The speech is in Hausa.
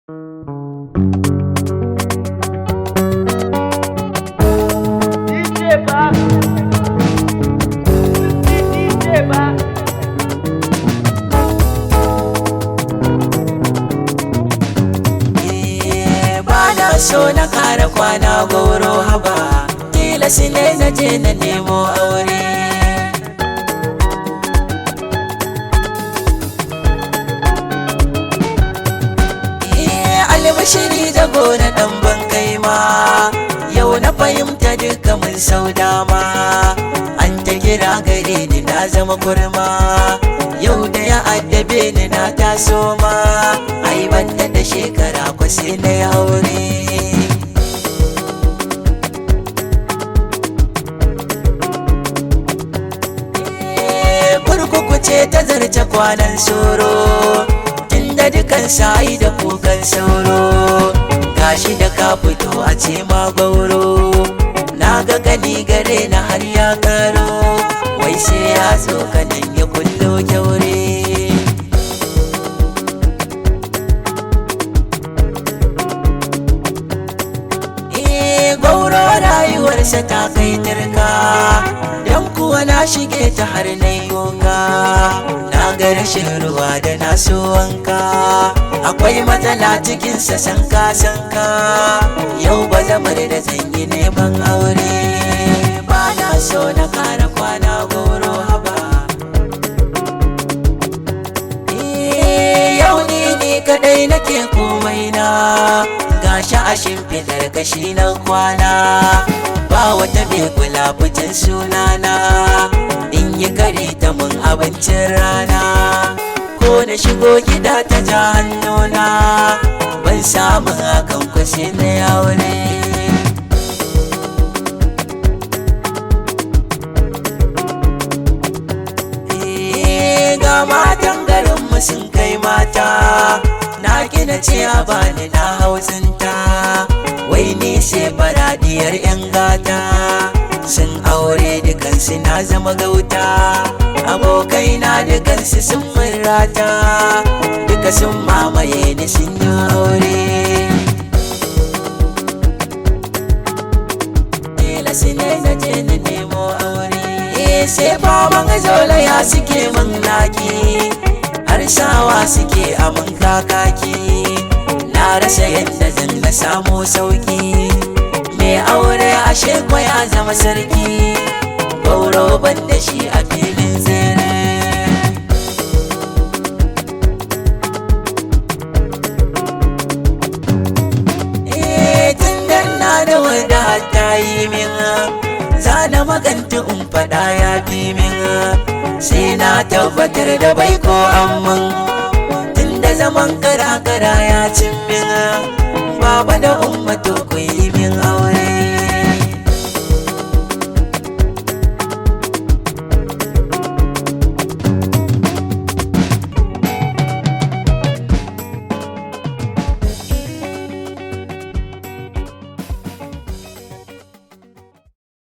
DJ ba, DJ ba. Bana so na kara kwana goro haba, tilas ne na je na nemo aure. Albashiri da gona dan ban kai ma, yau na fahimta duka mun sau dama. An ta kira gare ni na zama kurma, yau da ya addabe ni na taso ma. Ai banda da shekara ko sai na yi aure. Kurkuku ce ta zarce kwanan soro, tunda dukan sa'i da kukan sauro. Gashi da ka fito a ce ma gauro, na ga gani gare na har ya karo. Wai sai ya zo kanan ya kullo kyaure. Gauro rayuwarsa ta kai turka, dan kuwa na shige ta har na yoga. Na ga rashin ruwa da na so wanka, akwai matsala cikinsa sanka. Yau ba zamar da zan yi neman aure, ba na so na kara kwana goro haba. Yau ni kadai nake komai na, gashi a shimfidar kashi na kwana. Ba wata mai kula fitin sunana, in yi kari ta mun abincin rana. Ko na shigo gida ta ja hannuna, ban samu hakan kwashe na aure. Ga matan garinmu sun kai mata, na gina ce a bani na hausinta. Wai ni sai faradiyar 'yan gata, sun aure dukansu na zama gauta. Abokai na dukansu sun murata, duka sun mamaye ni sun yi aure. Tilasi ne na je na nemo aure. Sai faman zolaya suke man naki, har sawa suke a mun kakaki. Na rasa yadda zan na samu sauki, mai aure ashe ko ya zama sarki. Gauro ban da shi a filin tsere. Tun da na da wadda ta yi min, zana maganta in faɗa ya fi min. Sai na tabbatar da bai ko amman, tunda zaman kara ya cin min. Baba da umma to ku yi min